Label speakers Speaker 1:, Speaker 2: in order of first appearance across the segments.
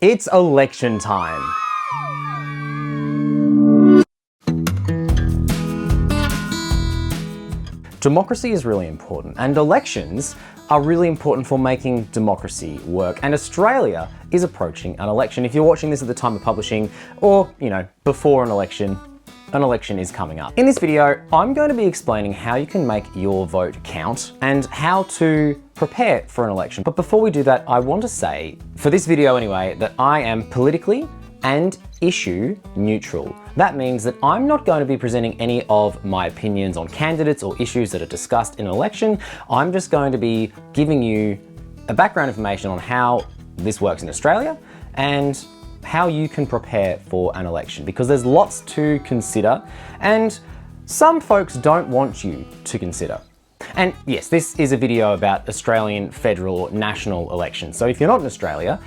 Speaker 1: It's election time. Democracy is really important, and elections are really important for making democracy work. And Australia is approaching an election. If you're watching this at the time of publishing, or, before an election is coming up. In this video, I'm going to be explaining how you can make your vote count and how to prepare for an election. But before we do that, I want to say, for this video anyway, that I am politically and issue neutral. That means that I'm not going to be presenting any of my opinions on candidates or issues that are discussed in an election. I'm just going to be giving you a background information on how this works in Australia and how you can prepare for an election, because there's lots to consider and some folks don't want you to consider. And yes, this is a video about Australian federal or national elections. So if you're not in Australia,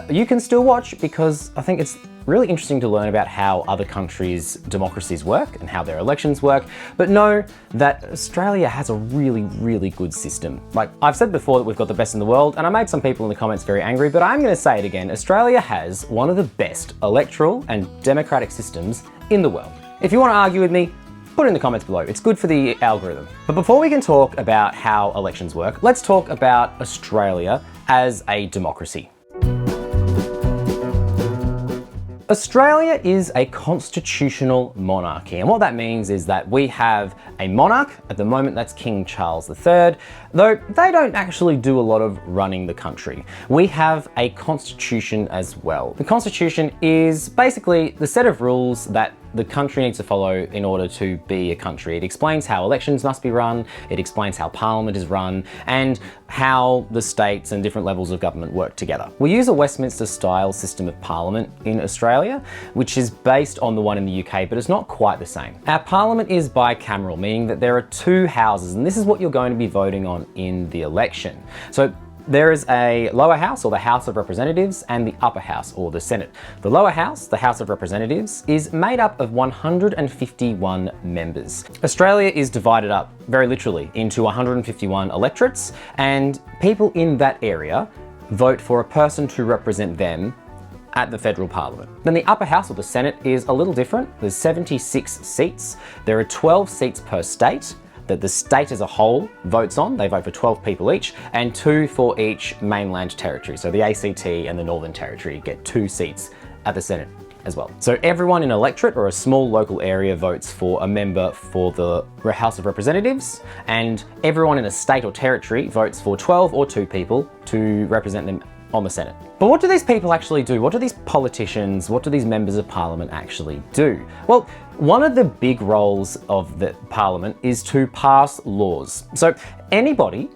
Speaker 1: you can still watch, because I think it's really interesting to learn about how other countries' democracies work and how their elections work. But know that Australia has a really, really good system. Like I've said before that we've got the best in the world, and I made some people in the comments very angry, but I'm going to say it again. Australia has one of the best electoral and democratic systems in the world. If you want to argue with me, put it in the comments below. It's good for the algorithm. But before we can talk about how elections work, let's talk about Australia as a democracy. Australia is a constitutional monarchy, and what that means is that we have a monarch. At the moment, that's King Charles III, though they don't actually do a lot of running the country. We have a constitution as well. The constitution is basically the set of rules that the country needs to follow in order to be a country. It explains how elections must be run, it explains how parliament is run, and how the states and different levels of government work together. We use a Westminster style system of parliament in Australia, which is based on the one in the UK, but it's not quite the same. Our parliament is bicameral, meaning that there are two houses, and this is what you're going to be voting on in the election. So there is a lower house, or the House of Representatives, and the upper house, or the Senate. The lower house, the House of Representatives, is made up of 151 members. Australia is divided up, very literally, into 151 electorates, and people in that area vote for a person to represent them at the federal parliament. Then the upper house, or the Senate, is a little different. There's 76 seats. There are 12 seats per state that the state as a whole votes on. They vote for 12 people each, and 2 for each mainland territory. So the ACT and the Northern Territory get 2 seats at the Senate as well. So everyone in an electorate or a small local area votes for a member for the House of Representatives, and everyone in a state or territory votes for 12 or 2 people to represent them on the Senate. But what do these people actually do? What do these politicians, what do these members of parliament actually do? Well, one of the big roles of the parliament is to pass laws. So anybody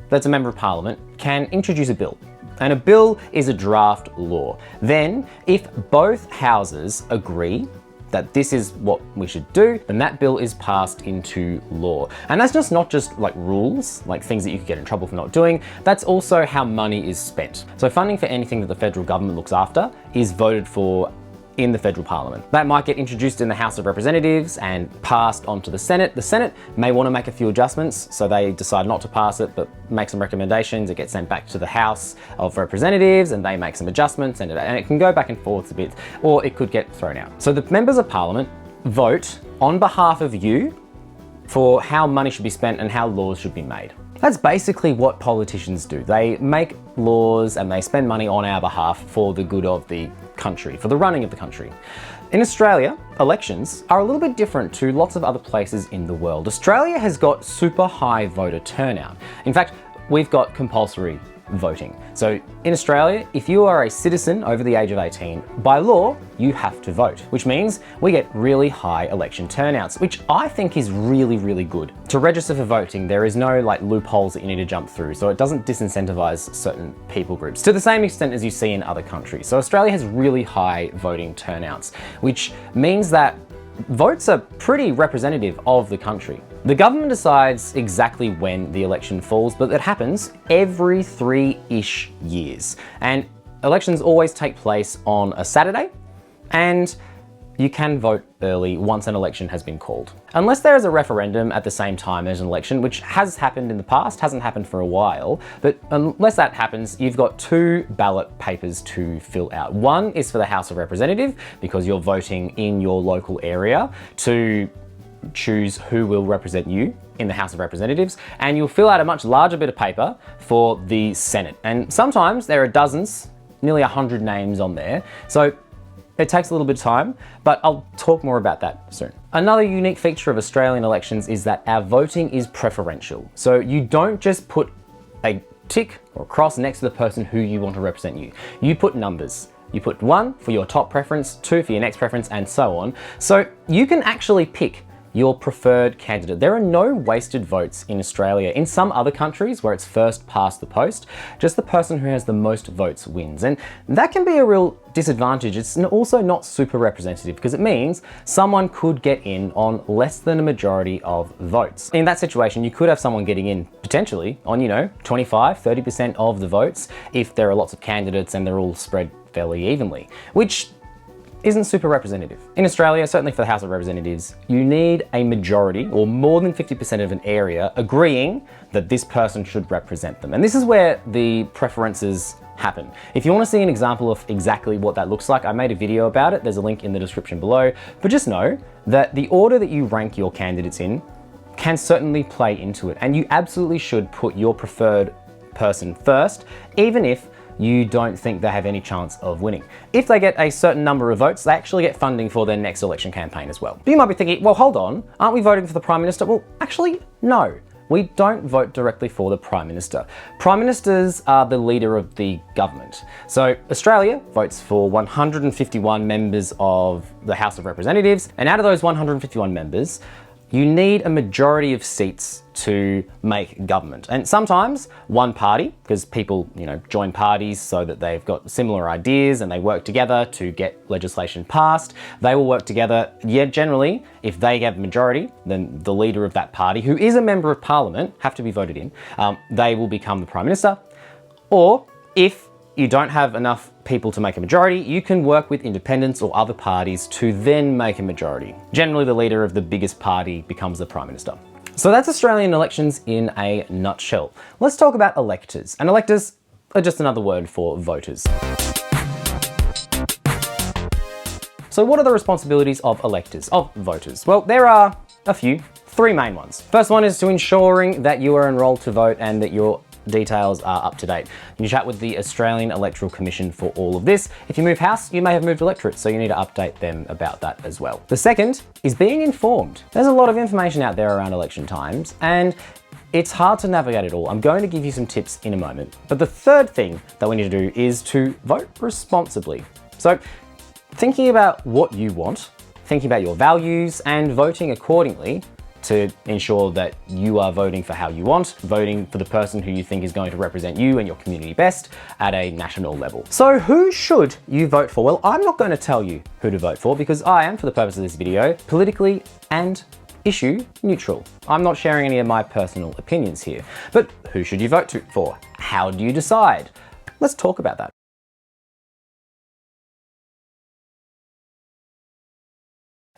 Speaker 1: that's a member of parliament can introduce a bill, and a bill is a draft law. Then, if both houses agree that this is what we should do, then that bill is passed into law. And that's just not just like rules, like things that you could get in trouble for not doing, that's also how money is spent. So funding for anything that the federal government looks after is voted for in the federal parliament. That might get introduced in the House of Representatives and passed onto the Senate. The Senate may want to make a few adjustments, so they decide not to pass it, but make some recommendations. It gets sent back to the House of Representatives, and they make some adjustments, and it can go back and forth a bit, or it could get thrown out. So the members of parliament vote on behalf of you for how money should be spent and how laws should be made. That's basically what politicians do. They make laws and they spend money on our behalf for the good of the country, for the running of the country. In Australia, elections are a little bit different to lots of other places in the world. Australia has got super high voter turnout. In fact, we've got compulsory voting. So in Australia, if you are a citizen over the age of 18, by law, you have to vote, which means we get really high election turnouts, which I think is really, really good. To register for voting, there is no like loopholes that you need to jump through, so it doesn't disincentivize certain people groups to the same extent as you see in other countries. So Australia has really high voting turnouts, which means that votes are pretty representative of the country. The government decides exactly when the election falls, but it happens every 3-ish years. And elections always take place on a Saturday, and you can vote early once an election has been called. Unless there is a referendum at the same time as an election, which has happened in the past, hasn't happened for a while, but unless that happens, you've got 2 ballot papers to fill out. One is for the House of Representatives, because you're voting in your local area to choose who will represent you in the House of Representatives, and you'll fill out a much larger bit of paper for the Senate. And sometimes there are dozens, nearly 100 names on there. So it takes a little bit of time, but I'll talk more about that soon. Another unique feature of Australian elections is that our voting is preferential. So you don't just put a tick or a cross next to the person who you want to represent you. You put numbers. You put 1 for your top preference, 2 for your next preference, and so on. So you can actually pick your preferred candidate. There are no wasted votes in Australia. In some other countries where it's first past the post, just the person who has the most votes wins. And that can be a real disadvantage. It's also not super representative because it means someone could get in on less than a majority of votes. In that situation, you could have someone getting in potentially on, 25, 30% of the votes if there are lots of candidates and they're all spread fairly evenly, which isn't super representative. In Australia, certainly for the House of Representatives, you need a majority or more than 50% of an area agreeing that this person should represent them. And this is where the preferences happen. If you want to see an example of exactly what that looks like, I made a video about it. There's a link in the description below. But just know that the order that you rank your candidates in can certainly play into it. And you absolutely should put your preferred person first, even if you don't think they have any chance of winning. If they get a certain number of votes, they actually get funding for their next election campaign as well. But you might be thinking, well, hold on, aren't we voting for the Prime Minister? Well, actually, no. We don't vote directly for the Prime Minister. Prime Ministers are the leader of the government. So Australia votes for 151 members of the House of Representatives, and out of those 151 members, you need a majority of seats to make government. And sometimes one party, because people, join parties so that they've got similar ideas and they work together to get legislation passed, they will work together. Yeah, generally, if they have a majority, then the leader of that party, who is a member of parliament, have to be voted in, they will become the Prime Minister. Or if you don't have enough people to make a majority, you can work with independents or other parties to then make a majority. Generally, the leader of the biggest party becomes the Prime Minister. So that's Australian elections in a nutshell. Let's talk about electors. And electors are just another word for voters. So what are the responsibilities of electors, of voters? Well, there are a few, 3 main ones. First one is to ensuring that you are enrolled to vote and that your details are up to date. You chat with the Australian Electoral Commission for all of this. If you move house, you may have moved electorate, so you need to update them about that as well. The second is being informed. There's a lot of information out there around election times, and it's hard to navigate it all. I'm going to give you some tips in a moment. But the third thing that we need to do is to vote responsibly. So thinking about what you want, thinking about your values, and voting accordingly to ensure that you are voting for how you want, voting for the person who you think is going to represent you and your community best at a national level. So who should you vote for? Well, I'm not going to tell you who to vote for because I am, for the purpose of this video, politically and issue neutral. I'm not sharing any of my personal opinions here. But who should you vote for? How do you decide? Let's talk about that.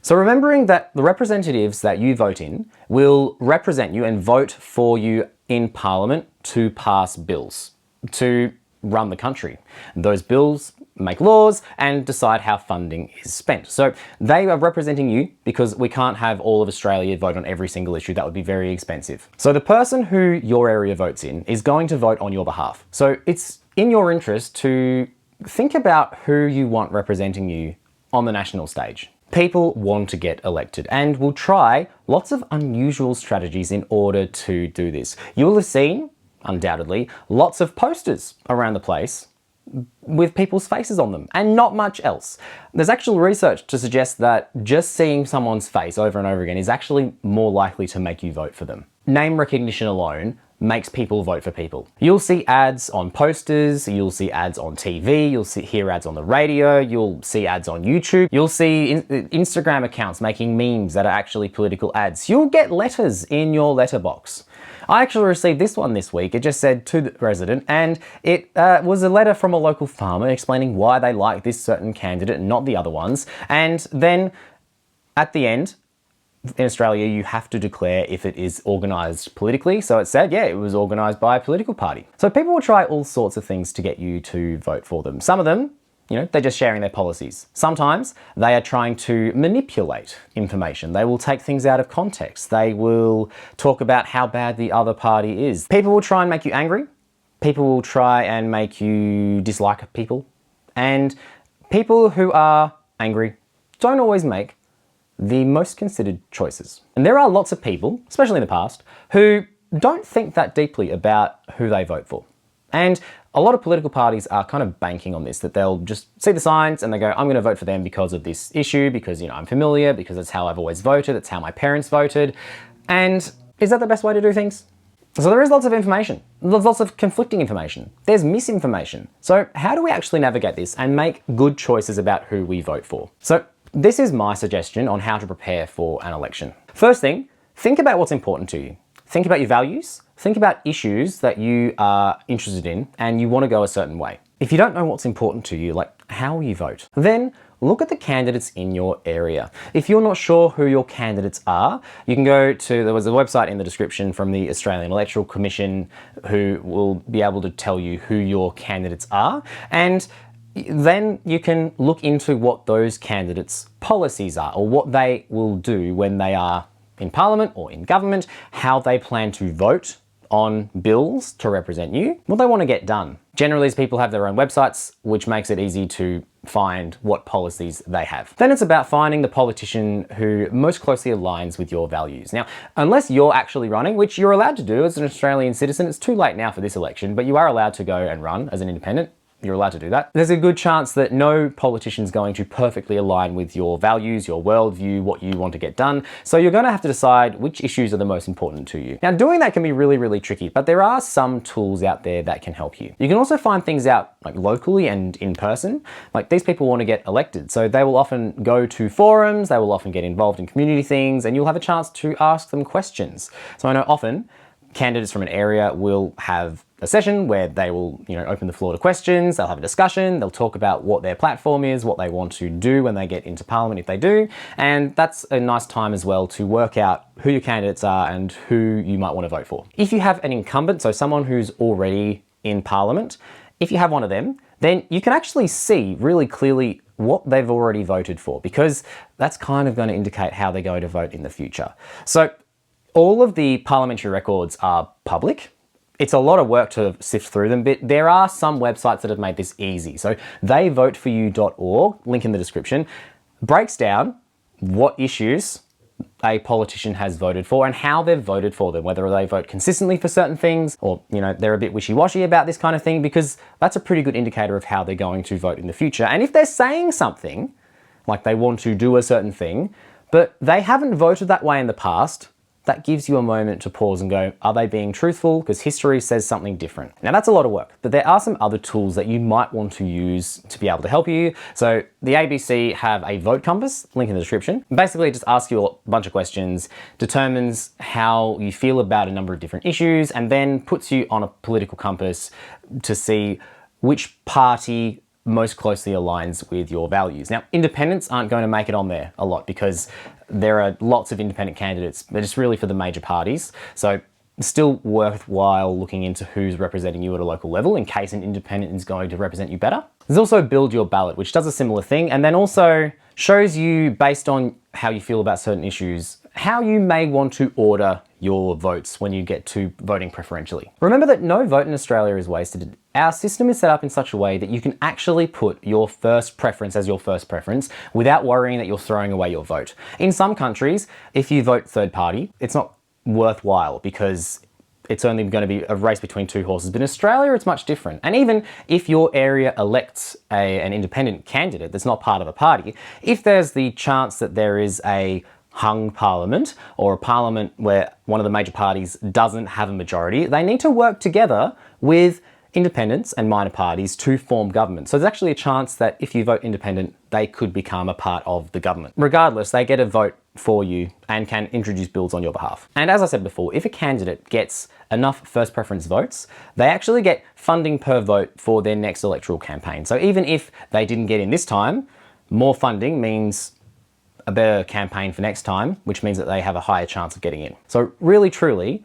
Speaker 1: So remembering that the representatives that you vote in will represent you and vote for you in Parliament to pass bills, to run the country. Those bills make laws and decide how funding is spent. So they are representing you because we can't have all of Australia vote on every single issue. That would be very expensive. So the person who your area votes in is going to vote on your behalf. So it's in your interest to think about who you want representing you on the national stage. People want to get elected and will try lots of unusual strategies in order to do this. You'll have seen, undoubtedly, lots of posters around the place with people's faces on them and not much else. There's actual research to suggest that just seeing someone's face over and over again is actually more likely to make you vote for them. Name recognition alone makes people vote for people. You'll see ads on posters, you'll see ads on TV, you'll hear ads on the radio, you'll see ads on YouTube, you'll see Instagram accounts making memes that are actually political ads. You'll get letters in your letterbox. I actually received this one this week. It just said to the resident, and it was a letter from a local farmer explaining why they like this certain candidate and not the other ones. And then at the end, in Australia, you have to declare if it is organised politically. So it said, yeah, it was organised by a political party. So people will try all sorts of things to get you to vote for them. Some of them, they're just sharing their policies. Sometimes they are trying to manipulate information. They will take things out of context. They will talk about how bad the other party is. People will try and make you angry. People will try and make you dislike people. And people who are angry don't always make the most considered choices. And there are lots of people, especially in the past, who don't think that deeply about who they vote for. And a lot of political parties are kind of banking on this, that they'll just see the signs and they go, I'm going to vote for them because of this issue, because, I'm familiar, because that's how I've always voted, it's how my parents voted. And is that the best way to do things? So there is lots of information. There's lots of conflicting information. There's misinformation. So how do we actually navigate this and make good choices about who we vote for? So this is my suggestion on how to prepare for an election. First thing, think about what's important to you. Think about your values. Think about issues that you are interested in and you want to go a certain way. If you don't know what's important to you, like how you vote, then look at the candidates in your area. If you're not sure who your candidates are, you can go to, there was a website in the description from the Australian Electoral Commission who will be able to tell you who your candidates are. And then you can look into what those candidates' policies are, or what they will do when they are in Parliament or in government, how they plan to vote on bills to represent you, what they want to get done. Generally, these people have their own websites, which makes it easy to find what policies they have. Then it's about finding the politician who most closely aligns with your values. Now, unless you're actually running, which you're allowed to do as an Australian citizen, it's too late now for this election, but you are allowed to go and run as an independent. You're allowed to do that. There's a good chance that no politician's going to perfectly align with your values, your worldview, what you want to get done. So you're going to have to decide which issues are the most important to you. Now, doing that can be really, really tricky, but there are some tools out there that can help you. You can also find things out like locally and in person. Like these people want to get elected, so they will often go to forums, they will often get involved in community things, and you'll have a chance to ask them questions. So I know often candidates from an area will have a session where they will, open the floor to questions, they'll have a discussion, they'll talk about what their platform is, what they want to do when they get into Parliament if they do, and that's a nice time as well to work out who your candidates are and who you might want to vote for. If you have an incumbent, so someone who's already in Parliament, if you have one of them, then you can actually see really clearly what they've already voted for, because that's kind of going to indicate how they're going to vote in the future. So all of the parliamentary records are public. It's a lot of work to sift through them, but there are some websites that have made this easy. So theyvoteforyou.org, link in the description, breaks down what issues a politician has voted for and how they've voted for them, whether they vote consistently for certain things or, they're a bit wishy-washy about this kind of thing, because that's a pretty good indicator of how they're going to vote in the future. And if they're saying something, like they want to do a certain thing, but they haven't voted that way in the past, that gives you a moment to pause and go, are they being truthful? Because history says something different. Now that's a lot of work, but there are some other tools that you might want to use to be able to help you. So the ABC have a vote compass, link in the description. Basically it just asks you a bunch of questions, determines how you feel about a number of different issues, and then puts you on a political compass to see which party most closely aligns with your values. Now, independents aren't going to make it on there a lot because there are lots of independent candidates, but it's really for the major parties. So it's still worthwhile looking into who's representing you at a local level in case an independent is going to represent you better. There's also Build Your Ballot, which does a similar thing, and then also shows you, based on how you feel about certain issues, how you may want to order your votes when you get to voting preferentially. Remember that no vote in Australia is wasted. Our system is set up in such a way that you can actually put your first preference as your first preference without worrying that you're throwing away your vote. In some countries, if you vote third party, it's not worthwhile because it's only going to be a race between two horses. But in Australia, it's much different. And even if your area elects an independent candidate that's not part of a party, if there's the chance that there is a hung parliament or a parliament where one of the major parties doesn't have a majority, they need to work together with independents and minor parties to form government. So there's actually a chance that if you vote independent, they could become a part of the government. Regardless, they get a vote for you and can introduce bills on your behalf. And as I said before, if a candidate gets enough first preference votes, they actually get funding per vote for their next electoral campaign. So even if they didn't get in this time, more funding means a better campaign for next time, which means that they have a higher chance of getting in. So really, truly,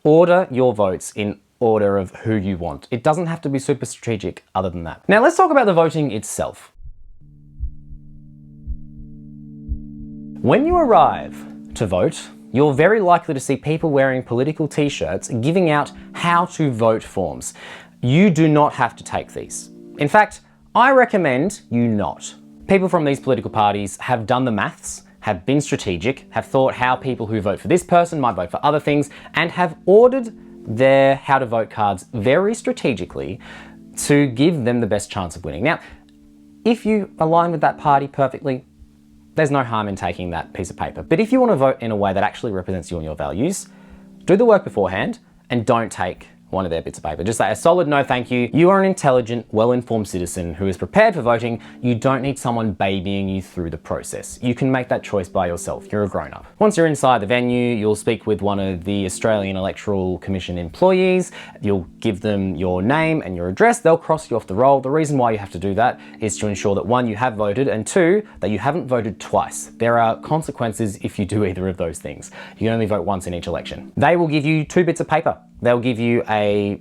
Speaker 1: order your votes in order of who you want. It doesn't have to be super strategic other than that. Now let's talk about the voting itself. When you arrive to vote, you're very likely to see people wearing political t-shirts giving out how to vote forms. You do not have to take these. In fact, I recommend you not. People from these political parties have done the maths, have been strategic, have thought how people who vote for this person might vote for other things, and have ordered their how to vote cards very strategically to give them the best chance of winning. Now, if you align with that party perfectly, there's no harm in taking that piece of paper. But if you want to vote in a way that actually represents you and your values, do the work beforehand and don't take one of their bits of paper. Just say a solid no thank you. You are an intelligent, well-informed citizen who is prepared for voting. You don't need someone babying you through the process. You can make that choice by yourself. You're a grown-up. Once you're inside the venue, you'll speak with one of the Australian Electoral Commission employees. You'll give them your name and your address. They'll cross you off the roll. The reason why you have to do that is to ensure that one, you have voted, and two, that you haven't voted twice. There are consequences if you do either of those things. You can only vote once in each election. They will give you 2 bits of paper. They'll give you a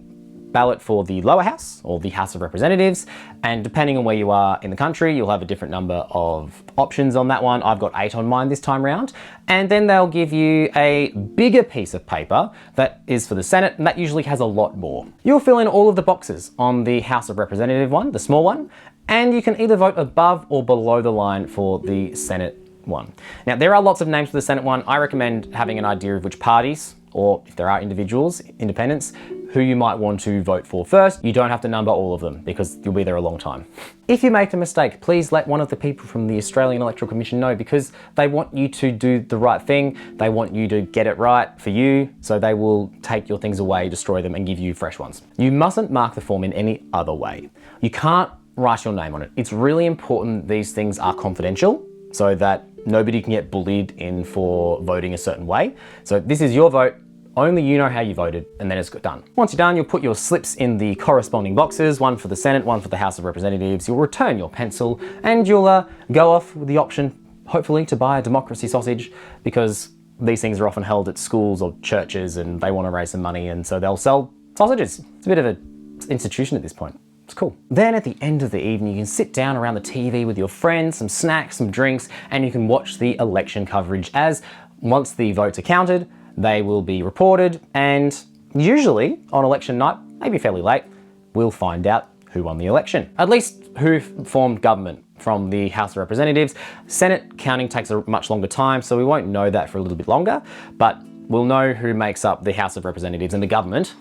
Speaker 1: ballot for the lower house or the House of Representatives, and depending on where you are in the country, you'll have a different number of options on that one. I've got 8 on mine this time round. And then they'll give you a bigger piece of paper that is for the Senate, and that usually has a lot more. You'll fill in all of the boxes on the House of Representative one, the small one, and you can either vote above or below the line for the Senate one. Now, there are lots of names for the Senate one. I recommend having an idea of which parties, or if there are individuals, independents, who you might want to vote for first. You don't have to number all of them because you'll be there a long time. If you make a mistake, please let one of the people from the Australian Electoral Commission know, because they want you to do the right thing. They want you to get it right for you, so they will take your things away, destroy them, and give you fresh ones. You mustn't mark the form in any other way. You can't write your name on it. It's really important these things are confidential so that nobody can get bullied in for voting a certain way. So this is your vote. Only you know how you voted, and then it's done. Once you're done, you'll put your slips in the corresponding boxes, one for the Senate, one for the House of Representatives. You'll return your pencil, and you'll go off with the option, hopefully, to buy a democracy sausage, because these things are often held at schools or churches, and they want to raise some money, and so they'll sell sausages. It's a bit of an institution at this point. It's cool. Then at the end of the evening, you can sit down around the TV with your friends, some snacks, some drinks, and you can watch the election coverage as once the votes are counted, they will be reported, and usually on election night, maybe fairly late, we'll find out who won the election. At least who formed government from the House of Representatives. Senate counting takes a much longer time, so we won't know that for a little bit longer, but we'll know who makes up the House of Representatives and the government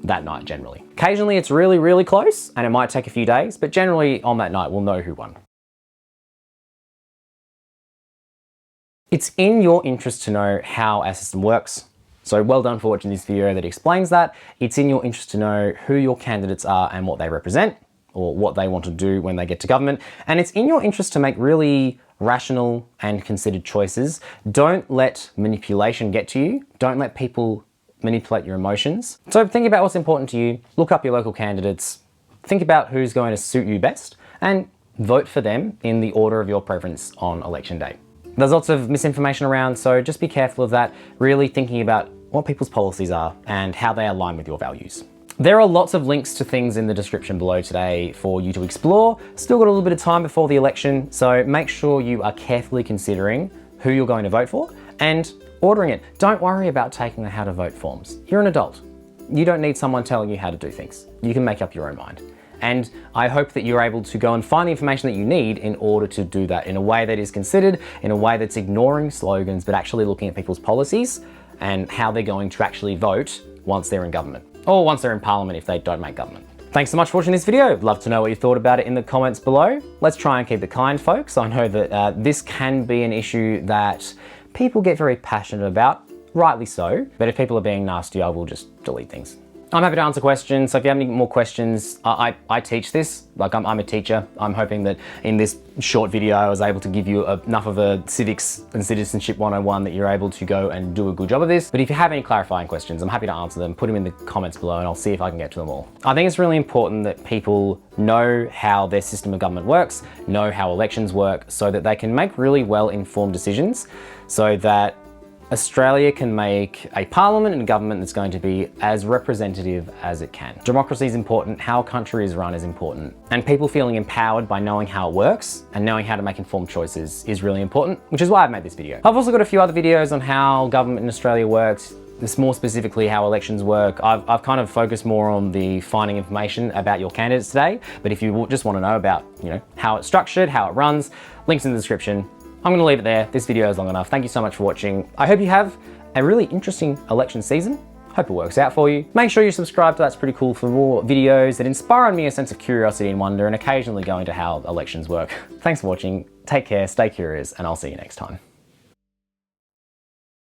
Speaker 1: that night generally. Occasionally it's really, really close, and it might take a few days, but generally on that night we'll know who won. It's in your interest to know how our system works. So well done for watching this video that explains that. It's in your interest to know who your candidates are and what they represent, or what they want to do when they get to government. And it's in your interest to make really rational and considered choices. Don't let manipulation get to you. Don't let people manipulate your emotions. So think about what's important to you, look up your local candidates, think about who's going to suit you best, and vote for them in the order of your preference on election day. There's lots of misinformation around, so just be careful of that, really thinking about what people's policies are and how they align with your values. There are lots of links to things in the description below today for you to explore. Still got a little bit of time before the election, so make sure you are carefully considering who you're going to vote for and ordering it. Don't worry about taking the how to vote forms. You're an adult. You don't need someone telling you how to do things. You can make up your own mind. And I hope that you're able to go and find the information that you need in order to do that in a way that is considered, in a way that's ignoring slogans, but actually looking at people's policies and how they're going to actually vote once they're in government, or once they're in parliament if they don't make government. Thanks so much for watching this video. I'd love to know what you thought about it in the comments below. Let's try and keep it kind, folks. I know that this can be an issue that people get very passionate about, rightly so, but if people are being nasty, I will just delete things. I'm happy to answer questions. So if you have any more questions, I teach this. Like I'm a teacher. I'm hoping that in this short video, I was able to give you enough of a civics and citizenship 101 that you're able to go and do a good job of this. But if you have any clarifying questions, I'm happy to answer them. Put them in the comments below and I'll see if I can get to them all. I think it's really important that people know how their system of government works, know how elections work, so that they can make really well-informed decisions, so that Australia can make a parliament and a government that's going to be as representative as it can. Democracy is important, how a country is run is important, and people feeling empowered by knowing how it works and knowing how to make informed choices is really important, which is why I've made this video. I've also got a few other videos on how government in Australia works. This more specifically how elections work. I've kind of focused more on the finding information about your candidates today, but if you just want to know about, how it's structured, how it runs, links in the description. I'm going to leave it there. This video is long enough. Thank you so much for watching. I hope you have a really interesting election season. Hope it works out for you. Make sure you subscribe to That's Pretty Cool for more videos that inspire in me a sense of curiosity and wonder, and occasionally go into how elections work. Thanks for watching. Take care, stay curious, and I'll see you next time.